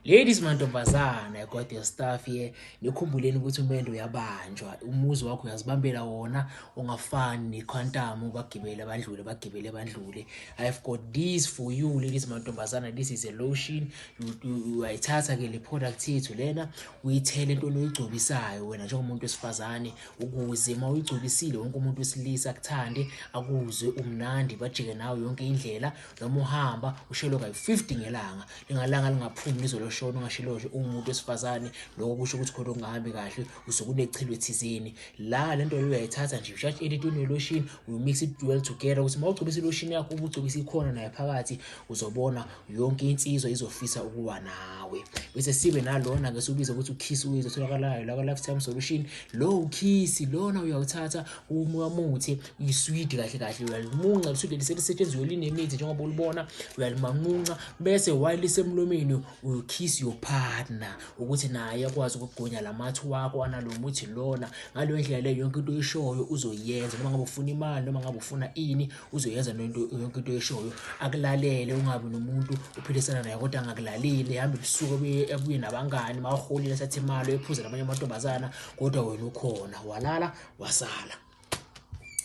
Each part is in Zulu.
Ladies mantombazana, I got your stuff here. Nikhumbuleni ukuthi umendo uyabanjwa. Umuzi wakho uyazibambela wona, ungafani nequantum ubagibele bandlule. I've got this for you, ladies mantombazana. This is a lotion. Uyayithatha ke le product yethu lena, uyithele into oyigcobisayo wena njengomuntu wesifazane ukuze mawuyigcobisile wonke umuntu wesilisa akuthande, akuzwe umnandi, bajike nawe yonke indlela. Noma uhamba ushelo kayi-50 ngelanga, lingalanga lingaphumi nizoloshona ungashiloshe umuntu wesifazane. Lokho kusho ukuthi khona ungahambi kahle, usukunechilo ethizeni. La lento leyo uyayithatha nje, just edit on lotion, we mix it well together ukuthi mawugcobisa lotion yakho ubugcobisa ikhona nayo phakathi, uzobona yonke insizwa izofisa ukuwa nawe. Bese sibe nalona ke subiza ukuthi ukiss uyizotholakalayo la lifetime solution. Lo ukiss lona uyawuthatha umuthi isweet kahle uyalimunca lisweet lisetshenziswa linemithi njengoba ulibona, uyalimunca bese while lisemlomeni ukiss your partner ukuthi naye akwazi ukugconya lamathu wakho analomuthi lona. Ngalo ndlela leyo yonke into oyishoyo uzoyenza, noma ngabe ufuna imali noma ngabe ufuna ini uzoyenza yonke into oyishoyo. Akulalele, ungabi nomuntu uphilisana naye kodwa angakulaleli, hambe ebusuku abuye nabangani maholile sathi imali ephuza nabanye amantombazana kodwa wena ukhona walala wasala.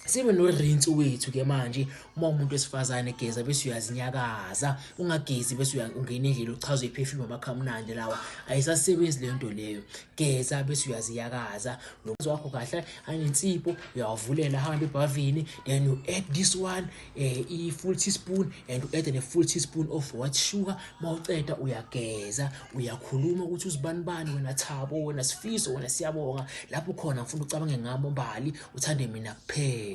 Sibe no rinse wethu ke manje, uma umuntu wesifazane geza bese uyazinyakaza, ungagezi bese ungena endlela uchaza iperfume amakhamnandi lawa, ayisasebenzi le nto leyo. Geza bese uyaziyakaza, lo wakho kahle anensipho uyavulela hamba ebhavini, then you add this one a full teaspoon and you add a full teaspoon of white sugar. Mawuceda uyageza, uyakhuluma ukuthi uzibanibani wena Thabo, wena Sifiso, wena Siyabonga. Lapho khona ngifuna ucabange ngami Mbali, uthande mina kuphela.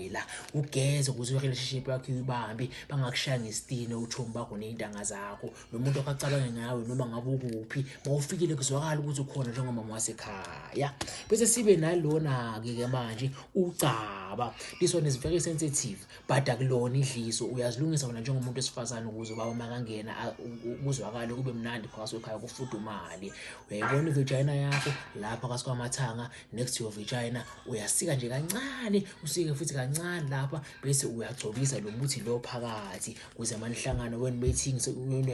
Ugeze ukuze i-relationship yakho ibambe, bangakushaya ngesitino uthombi bakho nezintanga zakho. Nomuntu okacabange ngawe noma ngabe ukuphi, mawufikile kuzwakala ukuthi ukhona njengomama wasekhaya. Bese sibe nalona ke manje ucaba. This one is very sensitive but akulona idliso, uyazilungisa wena njengomuntu wesifazane ukuze baba makangena ukuzwakala kube mnandi phakathi ekhaya kufudumali. Uyayibona ivagina yakho lapha kwamathanga next to your vagina, uyasika nje kancane, usike futhi kancane lapha bese uyagcobisa lo muthi lo phakathi ukuze amanihlangano when meeting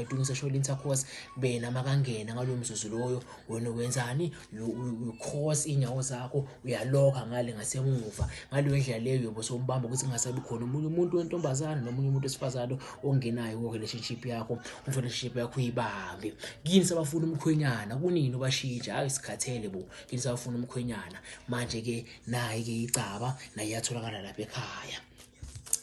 doing sexual intercourse bena makangena ngalo mzuzu loyo. Wena wenzani, you cross inyawo zakho, uyaloka ngale ngasemuva. Ngalo ndlela leyo bosombamba ukuthi ngasabi khona umuntu wentombazana noma umuntu wesifazane ongenayo ku relationship yakho, relationship yakho ibambe. Kini sabafuna umkhwenyana kunini ubashintsha, hayi isikhathele bo. Kini sabafuna umkhwenyana manje ke nayi ke icaba naye yatholakala lapha ekhaya.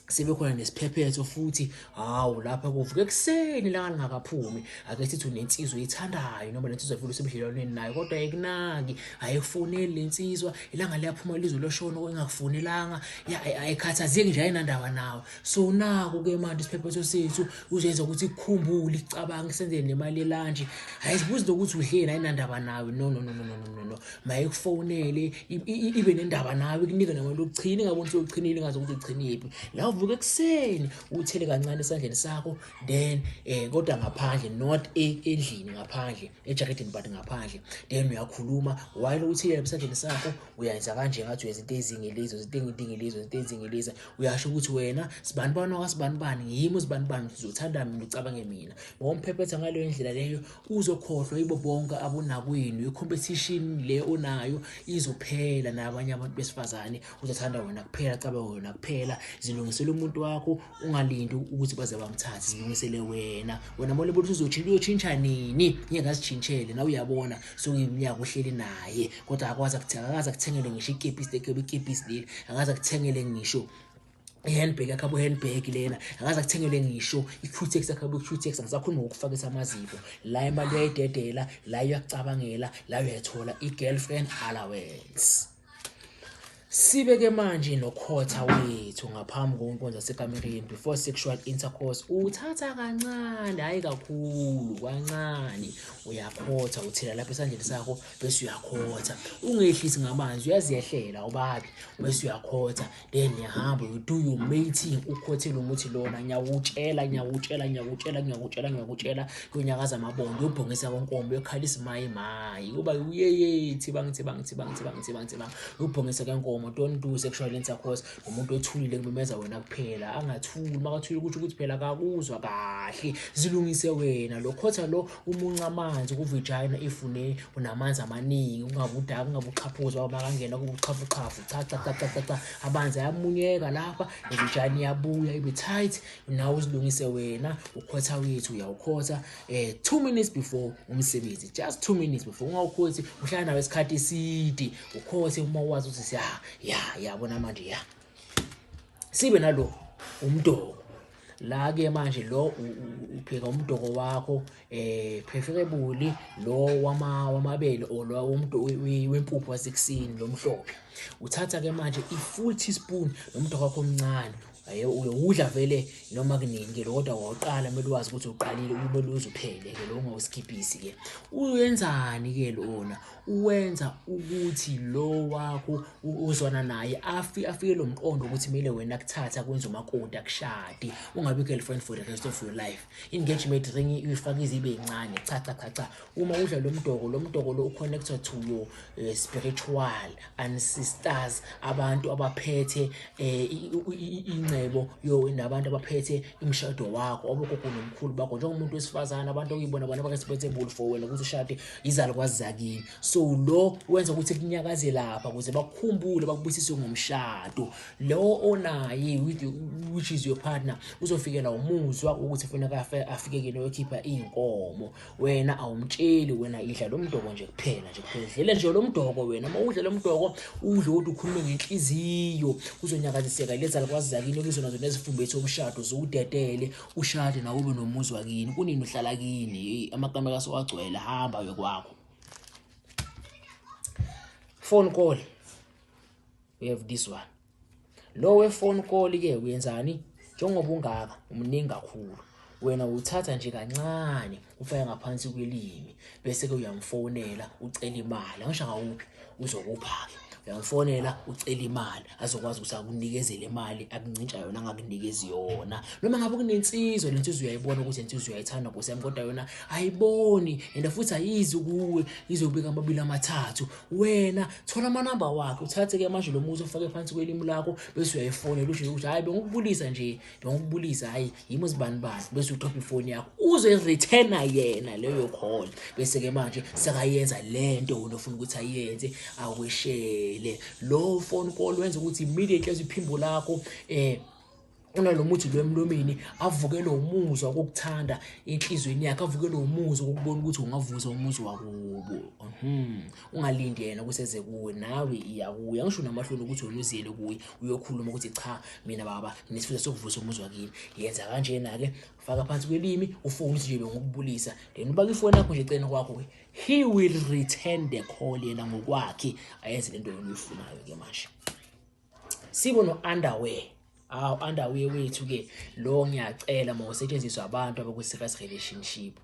Sibe khona nesiphephetho futhi, hawu lapha kuvuka ekseni langa lingakaphumi. Ake sithi unensizwa oyithandayo noma lensizwa vele usebudlelwaneni nayo kodwa ayikunaki, ayifoneli lensizwa, ilanga liyaphuma lizoloshona engakufonelanga, ayikhathazeki nje ayinandaba nawe. So naku ke manje isiphephetho sethu uzenza ukuthi ikukhumbule, icabanga, isenzele nemali elanje. Ayizibuzi ukuthi udleni ayinandaba nawe, no. Mayikufonele ibe nendaba nawe, kunika nabantu ukuchina, ngabona ukuthi uchinile ngaze ukuthi uchiniphi. La uvuka ekseni uthele kancane esandleni sakho, then kodwa ngaphandle, not endlini, ngaphandle ejacketini but ngaphandle. Then uyakhuluma while uthele esandleni sakho, uyenza kanje ngathi uyezinto ezingelizo, uyasho ukuthi wena sibanibani wakasibanibani, yimi usibanibani uzothanda mina ucabange mina. Ngomphephethwa ngaleyo ndlela leyo uzokhohlwa ibo bonke abunakwini, i-competition le onayo izophela nabanye abantu besifazane. Uzothanda wena kuphela, cabange wena kuphela, zilungisele umuntu wakho, ungalindi ukuthi baze bamthathe, zilungisele wena mole ukuthi uzochintsha nini, ngeke azitshintshele na uyabona. So iminyaka uhleli naye kodwa akwazi akuthengele ngisho ikepisi leli, akaze akuthengele ngisho handbag yakho handbag lena, akaze akuthengele ngisho i-Q-Tex yakho Q-Tex. Ngisakhuluma ngokufakisa amazipho la, imali uyayidedela la, uyacabangela la, uyathola i-girlfriend allowance. Sibe ke manje nokhotha wethu ngaphambi kokunkonza sekamereni before sexual intercourse. Uthatha kancane, hayi kakhulu, kancane uyakhotha, uthela lapha esandleni sakho bese uyakhotha, ungehlisi ngamanzi, uyaziyehlela ubabi bese uyakhotha. Then uyahamba you do your mating, ukhothela umuthi lona, nyawutshela kunyakaza amabondo, ubhongisa konkombe, ukhalisa mayi kuba uyeye thibang ubhongisa konkombe inkomo, don't do sexual intercourse nomuntu othulile kumemeza wena kuphela. Angathuli, makathuli kusho ukuthi phela akakuzwa kahle, zilungise wena. Lo khotha lo umunca amanzi ku vagina if unamanzi amaningi, ungabudaka ungabuqhaphuza makangena kubuqhafuqhafu, cha amanzi ayamunyeka lapha, vagina iyabuya ibe tight. Now uzilungise wena, ukhotha wethu uyawukhotha 2 minutes before umsebenzi, just 2 minutes before. Ungawukhothi uhlala nawe isikhathi eside, ukhothe uma wazi ukuthi yabona manje sibe nalo umdoko la ke manje lo upheka umdoko wakho preferably lo wamabele or lo umuntu wempuphu wasekuseni lo mhlophe. Uthatha ke manje i-full teaspoon nomdoko wakho omncane, uyawudla vele noma kuningi kodwa waqala kumele wazi ukuthi uqalile kumele uzuphele ke lo ungawuskiphisi ke. Uyenzani ke lona? Uwenza ukuthi lo wakho uzwana naye afike lo mqondo ukuthi kumele wena kuthatha kwenza umakoti akushadi, ungabi girlfriend for the rest of your life. Engagement ring uyifaka izibe encane, cha. Uma udla lo mdoko lo uconnected to your spiritual ancestors, abantu abaphethe ingcebo nabantu abaphethe imshado wakho, obogogo nomkhulu bakho, njengomuntu wesifazana abantu okuyibona abantu abakesiphethe for wena ukuthi ushade izalukwazi zakini. So lo wenza ukuthi kunyakaze lapha ukuze bakukhumbule bakubusise ngomshado. Lo onaye which is your partner uzofikela umuzwa ukuthi kufanele afike kini oyokhipha inkomo, wena awumtsheli, wena idla lo mdoko nje kuphela dlela nje lo mdoko. Wena uma udla lo mdoko udle ukuthi ukhulume ngenhliziyo, uzonyakaziseka lezalukwazi zakini okuzona zona ezifumbethe umshado, zowudedele ushade nawe ube nomuzwa kini. Kunini uhlala kini, amakamela sowagcwela, hamba wekwakho. Phone call, we have this one. Lo we phone call ke uyenzani? Njengoba ungaka umningi kakhulu, wena uthatha nje kancane ufaya ngaphansi kwelimi bese ke uyamfonela ucela imali. Angisho ngawuphi uzokupha ke, uyamfonela ucela imali azokwazi ukuthi akunikezele imali, akuncintsha yona angakunikezi yona. Noma ngabe kunensizwa lensizwa uyayibona ukuthi insizwa uyayithanda Nkosi yami kodwa yona ayiboni and futhi ayizi kuwe, izobika amabili amathathu. Wena thola amanamba wakhe, uthathe ke manje lo muzi ufake phansi kwelimi lakho bese uyayifonela usho ukuthi hayi bengikubulisa nje, bengikubulisa hayi yimo zibani bese uthopha ifoni yakho uzoyireturna yena leyo call. Bese ke manje sekayenza lento wena ufuna ukuthi ayenze, aweshe lo phone call wenza ukuthi immediately iphimbo lakho unalo muthi lwemlomeni avukele umuzwa wokuthanda enhlizweni yakhe, avukele umuzwa ukubona ukuthi ungavuza umuzi wakubo. Ungalindi yena kuseze kuwe, nawe iyakuya. Ngisho namahloni ukuthi unuzile kuye uyokhuluma ukuthi cha mina baba nesifiso sokuvuza umuzi wakini. Yenza kanjena ke, faka phansi kwelimi ufone nje ngokubulisa, then ubaka ifoni yakho nje eceleni kwakho, he will return the call yena ngokwakhe ayenze lento yona uyifunayo ke manje. Sibo no underwear. Underwear wethu ke lo ngiyacela mawusetshenziswa abantu abakwi-serious relationship.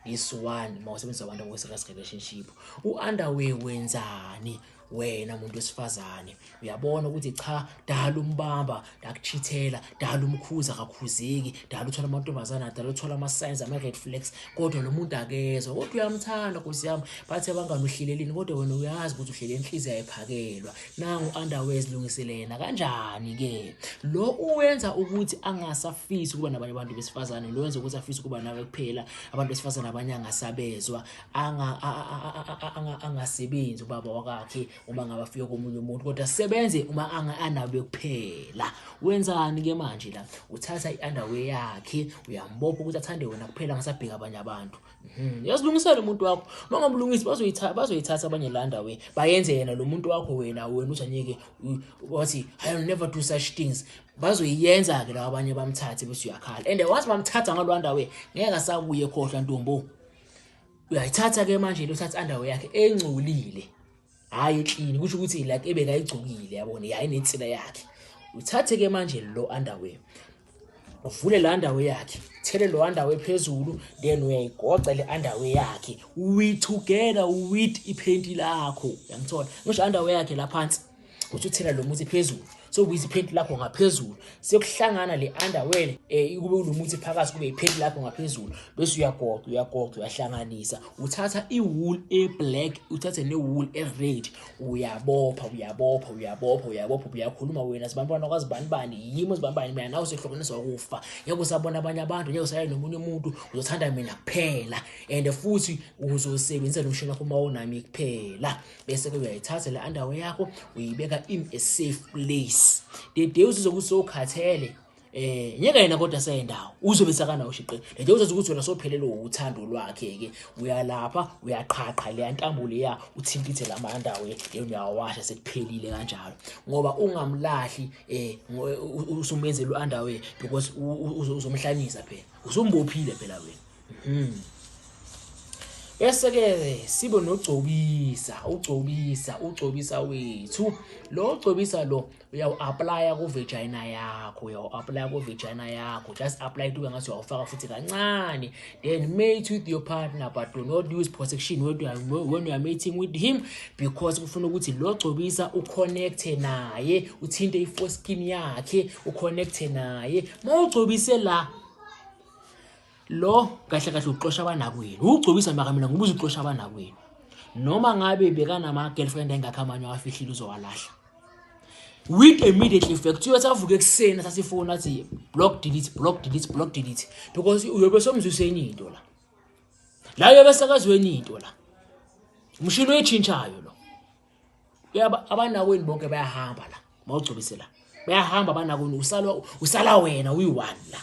This one mawusebenzisa abantu abakwi-serious relationship. U-underwear wenzani? Wena muntu wesifazane uyabona ukuthi cha dala umbamba ndakuchithela, dala umkhuza akakhuzeki, dala uthola amantombazana, dala uthola ama-signs ama-red flags, kodwa lo muntu akezwa, kodwa uyamthanda Nkosi yami. Bathe bangani uhlelelini kodwa wena uyazi ukuthi uhlele inhliziyo ayiphakelwa. Nangu underwear zilungisele yena kanjani ke? Lo uwenza ukuthi angasafisi ukuba nabanye abantu besifazane, lo wenza ukuthi afise ukuba nawe kuphela abantu besifazane abanye angasabezwa, angasebenzi ubaba wakhe uma ngaba afike komunye umuntu, kodwa sebenze uma anabe kuphela. Wenzani ke manje la? Uthatha i-underwear yakhe uyambopha ukuthi athande wena kuphela, ngasabheka abanye abantu. Yazilungisela umuntu wakho. Mangamlungisi bazoyithatha abanye la underwear bayenze yena lo muntu wakho. Wena uthi anyeke wathi I'll never do such things. Bazoyenza ke la abanye bamthathe bese uyakhala, and wathi bamthatha ngalo underwear ngeke asabuye ekhohlwa ntombo. Uyayithatha ke manje lo uthatha underwear yakhe engcolile, hayi clean, kusho ukuthi like ebekayigcokile, yabona yayi nensila yakhe. Uthathe ke manje lo underwear, uvule la underwear yakhe, thele lo underwear phezulu, then uyayigoca le underwear yakhe together with iphenti lakho. Uyangithola? Ngisho underwear yakhe la phansi uthi uthela lo muthi phezulu, sokuyiza iphenti lakho ngaphezulu sekuhlangana le underwear kube kunomuthi phakathi kube iphenti lakho ngaphezulu bese uyagoqa uyahlanganisa uthatha iwool eblack uthathe newool ered uyabopha uyakhuluma wena sibantwana kwazibanibani yimo zibanibani mina nawe sehlokoniswa ukufa ngeke usabona abanye abantu ngeke usaye nomunye umuntu uzothanda mina kuphela and futhi uzosebenzisa lo mshini wakho mawunami kuphela bese ke uyayithatha le underwear yakho uyibeka in a safe place the day uzokukhathele ngeke yena kodwa sayendawo uzobe sakanawo shiqe le day uzokuthi wena sophelelwe uthando lwakhe ke uyalapha uyaqhaqha le ntambo leya uthintithe lamandawo uyawasha sekuphelile kanjalo ngoba ungamlahli usumenze lo underwear because uzomhlanisa phela usumbophile phela wena bese ke sibe nogcobisa ugcobisa wethu lo ugcobisa lo uyawu-apply ku vagina yakho just apply to ngathi uyawufaka futhi kancane then mate with your partner but do not use protection when you are mating with him because kufuna ukuthi lo gcobisa uconnecte naye uthinte i-foreskin yakhe uconnecte naye mawugcobise la lo kahle uxosha abanakwini ugcobisa maka mina ngoba uzuxosha abanakwini noma ngabe bekanama girlfriend engakhamanywa afihlile uzowalahla with immediately effect uyasavuka ekseni sasifona athi block delete because uyobe somzwiseni into la uyobe sakazweni into la umshini oyichintshayo lo abanakwini bonke bayahamba la mawugcobise la bayahamba abanakwini usala wena uyi-one la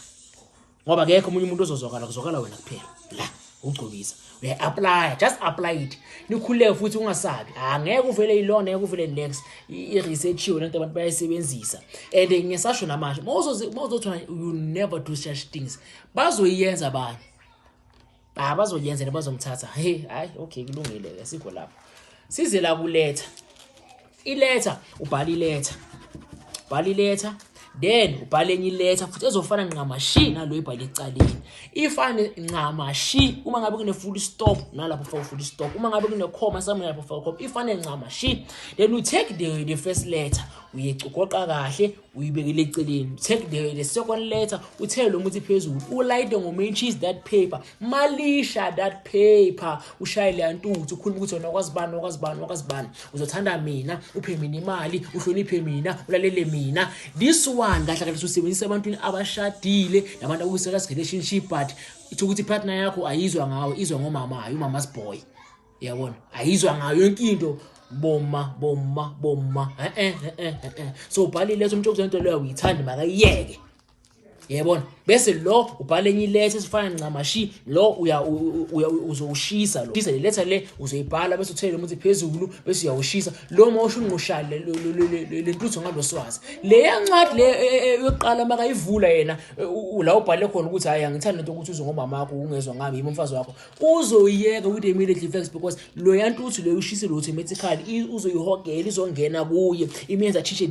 ngoba akekho umunye umuntu kuzokala wena kuphela la ugcobisa uya-apply just apply it nikhuleke futhi ungasabi angeke uvele ilona ngeke uvele next i-research yona into abantu bayayisebenzisa and ngisasho namanje mawuzothola you never do such things bazoyenza abanye bazoyenza nebazomthatha hayi okay kulungile asikho lapho size la kuletha iletha ubhala iletha then ubhale enye iletha futhi ezofana ncamashi nalo ibhale ecaleni ifane ncamashi uma ngabe kune full stop nalapho ufaka full stop uma ngabe kune comma somewhere lapho ufaka comma ifane ncamashi then you take the first letter uyicogoqa kahle uyibekele eceleni take the second letter uthele lo muthi phezulu ulayite ngomentshisi that paper malisha that paper ushayele yantuthu ukhuluma ukuthi wena kwazibani uzothanda mina uphe mina imali uhloniphe mina ulalele mina this one kahle usebenzisa abantwini abashadile nabantu akuseka relationship but ithi ukuthi partner yakho ayizwa ngawe izwa ngomamayo umama's boy yabona ayizwa ngayo yonke into bomma so ubhale leso umuntu okuzento leyo uyithanda makayiyeke yabona bese lo ubhale enye iletha esifana ncamashi lo uzowushisa lo le letter le uzoyibhala bese uthele umuthi phezulu bese uyawushisa lo mawusho unqoshale le ntutho ngaloswazi le yancwadi le yokuqala makayivula yena la ubhale khona ukuthi hayi angithanda into ukuthi uzo ngomama wakho ungezwa ngami yimi umfazi wakho uzoyiyeka with immediately effects because lo yantuthu le ushise lo automatically uzoyihogela izongena kuye imenza chishe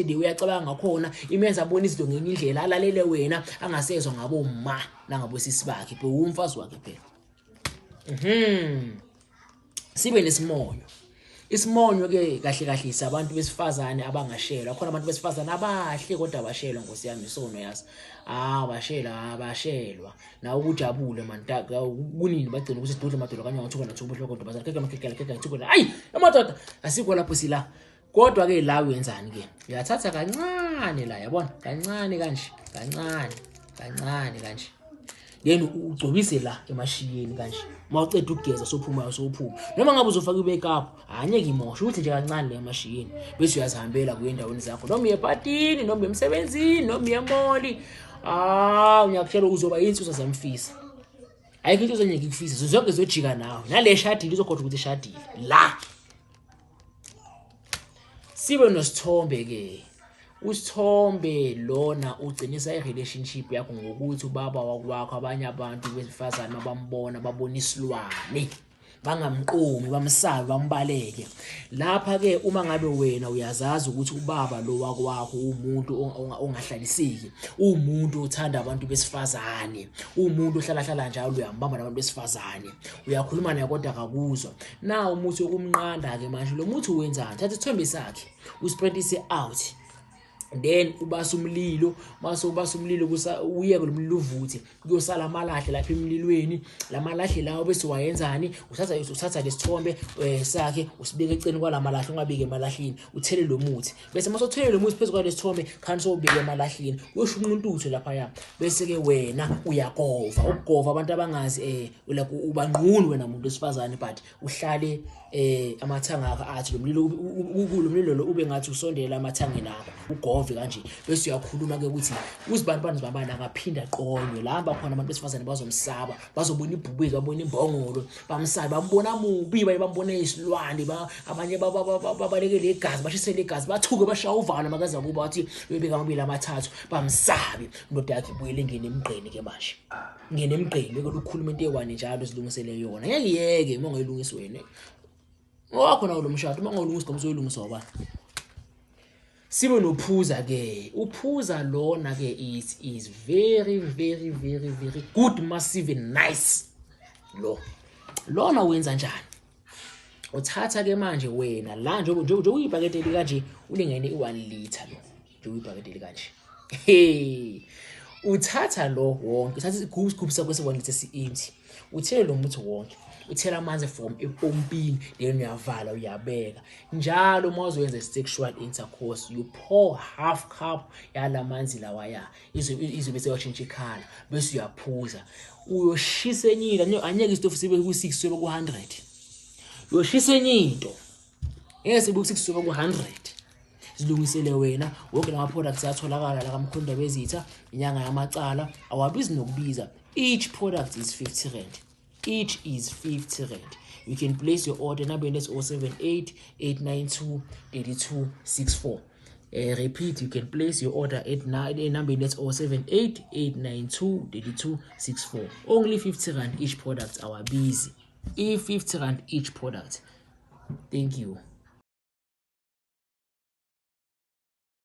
de uyacabanga ngakhona imenza abona izinto ngenye indlela alalele wena angasezwa ngabomma nangabosisi bakhe bhe umfazi wakhe phela sibe isimonyo ke kahle isabantu besifazane abangashelwa khona abantu besifazane abahle kodwa abashelwa Nkosi yami isono yazi abashelwa na ukujabule mantaka kunini bagcina ukuthi sidudle madoda kanye ngathuka nathuka uhloko kodwa bazakeke amakhekela ngithuka hayi amadoda asikho lapho sila kodwa ke la wenzani ke uyathatha kancane la yabona kancane kanje then ugcobise la emashiyeni kanje mawuceda ukugeza sophuma noma ngabe uzofaka i-makeup angeke imoshe ukuthi nje kancane la emashiyeni bese uyazihambela kuyendaweni zakho noma uyepatini noma emsebenzini noma uyemoli ngiyakutshela uzoba insusa zamfisa ayikho into ezongeke ikufise zonke zojika nawe nale shadile izokhoda ukuthi shadile la sibe nosithombe ke usithombe lona ugcinisa i-relationship yakho ngokuthi ubaba wakwakho abanye abantu besifazane abambona babona isilwane bangamqomi bamsabe bambaleke lapha ke uma ngabe wena uyazazi ukuthi ubaba lo wakwakho umuntu ongahlaliseki umuntu othanda abantu besifazane umuntu ohlala njalo uyambamba nabantu besifazane uyakhuluma naye kodwa akakuzwa na umuthi wokumnqanda ke manje lo muthi wenzani thatha isithombe sakhe uspreadise out then ubasa umlilo, mase ubasa umlilo uyeke lo mlilo uvuthe, kuyosala amalahle lapha emlilweni. Lamalahle lawo bese wayenzani, uthatha lesithombe sakhe usibeka eceleni kwalamalahle, ungabike emalahleni, uthele lo muthi. Bese mase uthele lo muthi phezulu kwalesithombe kanti sowubike emalahleni, uyosho uNquntuthwe lapha ya. Bese ke wena uyagova. Ukugova abantu abangazi like ubanqunu wena umuntu wesifazane, but uhlale amathanga akho athi lo mlilo lo ube ngathi usondela amathangeni akho, ugove kanje. Bese uyakhuluma ke ukuthi uzibani akaphinda aqonywe. Lamba khona abantu besifazane bazomsaba, bazobona ibhubezi, babona imbongolo, bamsabe, bambona mubi, bambona isilwane, abanye babalekele igazi, bashisele igazi, bathuke bashaya uvalo makaza kuba wathi bebeka amabili amathathu, bamsabe. Indoda yakhe ibuyele ngene emgqeni ke manje, ngene emgqeni beke ukukhuluma into ewane njalo silungisele yona. Ngeke uma ungayilungisi wena wakho nawo lo mshado, uma ungawulungisi ngoba uzoyilungisa wabani. Sibe nophuza ke. Uphuza lona ke is very very very very good, massive and nice. Lona wenza njani? Uthatha ke manje wena la nje uyibhakede likanje, ulingene i1 liter lo. Nje uyibhakede likanje. Uthatha lo wonke, uthatha isigubhu sakho se1 liter si-empty. Uthele lo muthi wonke. Uthela amanzi from epompini, then uyavala uyabeka. Njalo uma uzoyenza sexual intercourse, you pour half cup yalamanzi lawa ya. Izobe seyashintsha ikhala, bese uyaphuza. Uyoshisa enye into, anyeke isitofu sibe ku6 sibe ku100. Uyoshisa enye into, ngeke sibe ku6 sibe ku100. Silungisele wena wonke lama products atholakala la kaMkhonto Bezitha, inyanga yamacala, awabizi nokubiza. Each product is 50 rand. Each is 50 rand. You can place your order. Number is 078 892 3264. Repeat, you can place your order at number is 078 892 3264. Only 50 rand each product. Our busy. 50 rand each product. Thank you.